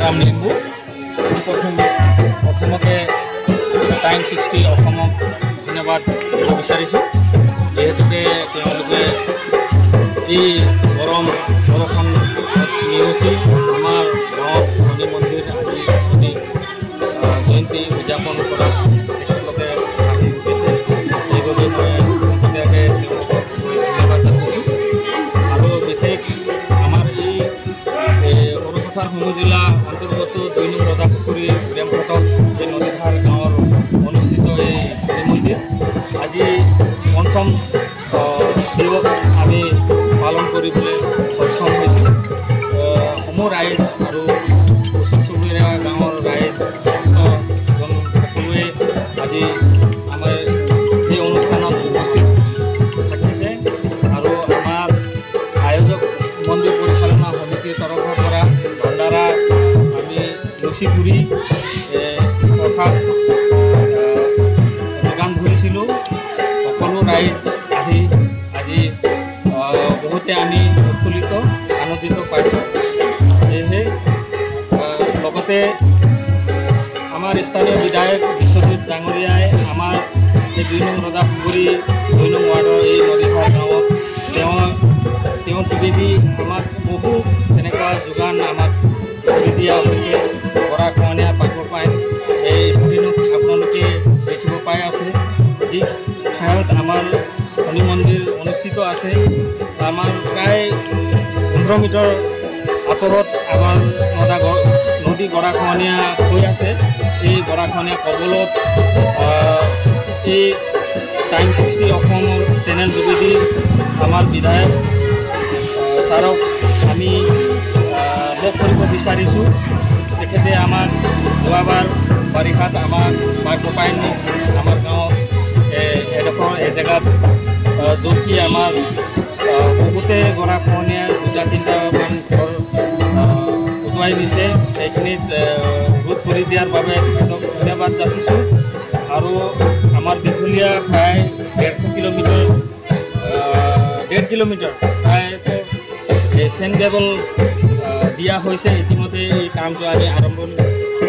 Ram Limbu प्रथमते time 60 धन्यवाद विचारिছোঁ যেহেতুকে তেওঁলোকে এই গৰম বৰষুণ নেওচি আমাৰ গাঁৱত শনি মন্দিৰ আজি শনি জয়ন্তী উদযাপন কৰাত তেখেতলোকে আহি উঠিছে সেইবাবে মই পোনপটীয়াকৈ তেওঁলোকক ধন্যবাদ যাচিছোঁ আৰু বিশেষ আমাৰ এই সৰুপথাৰ সৰু জিলা অন্তৰ্গত 2 নং ৰজাপুখুৰী প্ৰেমঘাটত এই নদীধাৰ গাঁৱৰ অনুষ্ঠিত এই শনি মন্দিৰ আজি পঞ্চম দিৱস আমি পালন কৰিবলৈ সক্ষম হৈছোঁ সমূহ ৰাইজ আৰু ওচৰ চুবুৰীয়া গাঁৱৰ ৰাইজ সকলোৱে আজি আমাৰ এই অনুষ্ঠানত উপস্থিত থাকিছে আৰু আমাৰ আয়োজক মন্দিৰ পৰিচালনা সমিতিৰ তৰফৰ পৰা ভণ্ডাৰা আমি লুচিপুৰি অৰ্থাৎ যোগান ধৰিছিলোঁ সকলো ৰাইজ আহি আজি বহুতে আমি উৎফুল্লিত আনন্দিত পাইছোঁ সেয়েহে লগতে আমাৰ স্থানীয় বিধায়ক বিশ্বজিৎ ডাঙৰীয়াই আমাৰ এই 2 নং ৰজাপুখুৰী 2 নং ৱাৰ্ডৰ এই নদীধাৰ গাঁৱত তেওঁ যোগেদি আমাক বহু তেনেকুৱা যোগান আমাক কৰি দিয়া হৈছে গৰাখহনীয়া পাব পায় এই স্ক্ৰীণত আপোনালোকে দেখিব পাই আছে যি ঠাইত আমাৰ শনি মন্দিৰ অনুষ্ঠিত আছে আমাৰ প্ৰায় 15 মিটাৰ আঁতৰত আমাৰ নদী গৰাখহনীয়া হৈ আছে এই গৰাখহনীয়া কবলত এই টাইম 60 অসমৰ চেনেল যোগেদি আমাৰ বিধায়ক ছাৰক আমি লগ কৰিব বিচাৰিছোঁ তেখেতে আমাক যোৱাবাৰ বাৰিষাত আমাক পাৰ পাই আমাৰ গাঁৱত এডোখৰ এজেগাত য'ত কি আমাৰ বহুতে গৰাখহনীয়া 2-3টামান ঘৰ উটুৱাই নিছে সেইখিনিত ৰোধ কৰি দিয়াৰ বাবে তেখেতক ধন্যবাদ যাচিছোঁ আৰু আমাৰ দীঘলীয়া প্ৰায় 1.5 কিলোমিটাৰ প্ৰায়তো চেইন কেবল দিয়া হৈছে ইতিমধ্যে এই কামটো আমি আৰম্ভণি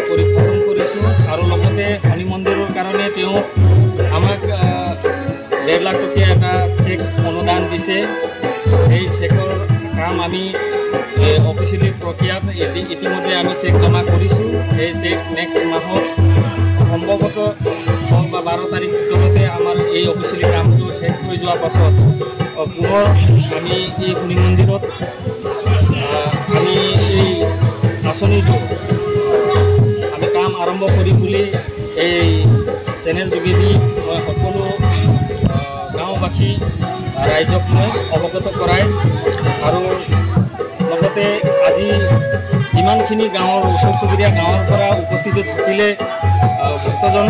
কৰি খতম কৰিছোঁ আৰু লগতে শনি মন্দিৰৰ কাৰণে তেওঁ আমাক 1.5 লাখ টকীয়া এটা চেক অনুদান দিছে এই চেকৰ কাম আমি অফিচিয়েলি প্ৰক্ৰিয়াত ইতিমধ্যে আমি চেক জমা কৰিছোঁ এই চেক নেক্সট মাহত সম্ভৱতঃ 10 বা 12 তাৰিখ ভিতৰতে আমাৰ এই অফিচিয়েলি কামটো শেষ হৈ যোৱাৰ পাছত পুনৰ আমি এই শনি মন্দিৰত আমি এই আঁচনিটো আমি কাম আৰম্ভ কৰিম বুলি এই চেনেল যোগেদি মই সকলো গাঁওবাসী ৰাইজক মই অৱগত কৰাই আৰু লগতে আজি যিমানখিনি গাঁৱৰ ওচৰ চুবুৰীয়া গাঁৱৰ পৰা উপস্থিত থাকিলে ভক্তজন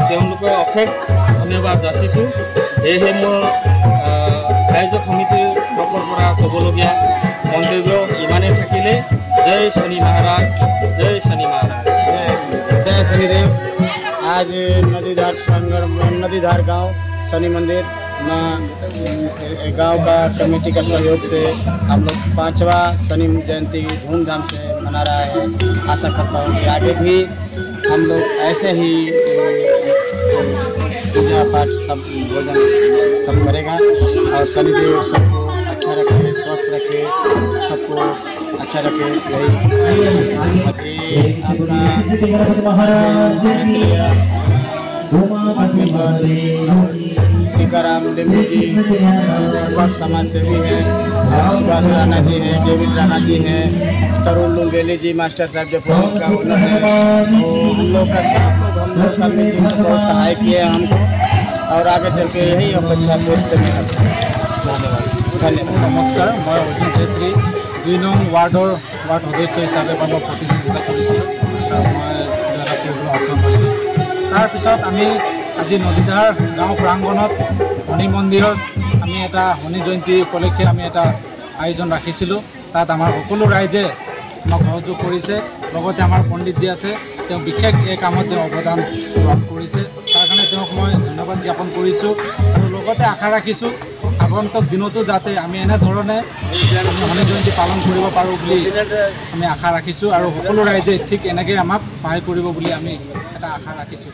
তেওঁলোকে অশেষ ধন্যবাদ যাচিছোঁ সেয়েহে মোৰ আয়োজক সমিতিৰ তৰফৰ পৰা ক'বলগীয়া মন্তব্য ইমানেই থাকিলে জয় শনি महाराज जय शनि महाराज जय शनिदेव। आज नदीधार गांव शनि मंदिर गांव का कमेटी का सहयोग से हम लोग 5वां शनि जयंती धूमधाम से मना रहा है। आशा करता हूँ कि आगे भी हम लोग ऐसे ही पूजा पाठ सब भोजन सब करेगा और शनिदेव सबको अच्छा रखे स्वस्थ रखे सबको अच्छा रखे यही टीकाराम लिम्बू जी और समाज सेवी हैं सुभाष राणा जी हैं डेविड राणा जी हैं तरुण लुंगेली जी मास्टर साहब जो का ओनर है तो हम लोग का सब लोग हम लोग का मीटिंग में बहुत सहाय किए हैं हमको और आगे चल के यही अपेक्षा फिर से मैं करता हूँ। धन्यवाद। नमस्कार मैं अर्जुन छेत्री 2 नং वार्डर वार्ड सदस्य हिसापे मैं प्रतिनिधित्व কৰিছোঁ মই জনাপুৰৰ অসম আছোঁ তাৰপিছত আমি আজি নদীধাৰ গাঁও প্ৰাংগণত শনি মন্দিৰত আমি এটা শনি জয়ন্তী উপলক্ষে আমি এটা আয়োজন ৰাখিছিলোঁ তাত আমাৰ সকলো ৰাইজে আমাক সহযোগ কৰিছে লগতে আমাৰ পণ্ডিতজি আছে তেওঁ বিশেষ এই কামত তেওঁ অৱদান গ্ৰহণ কৰিছে তাৰ কাৰণে তেওঁক মই ধন্যবাদ জ্ঞাপন কৰিছোঁ আৰু লগতে আশা ৰাখিছোঁ আগন্তুক দিনতো যাতে আমি এনেধৰণে হনুমান জয়ন্তী পালন কৰিব পাৰোঁ বুলি আমি আশা ৰাখিছোঁ আৰু সকলো ৰাইজে ঠিক এনেকৈ আমাক সহায় কৰিব বুলি আমি এটা আশা ৰাখিছোঁ।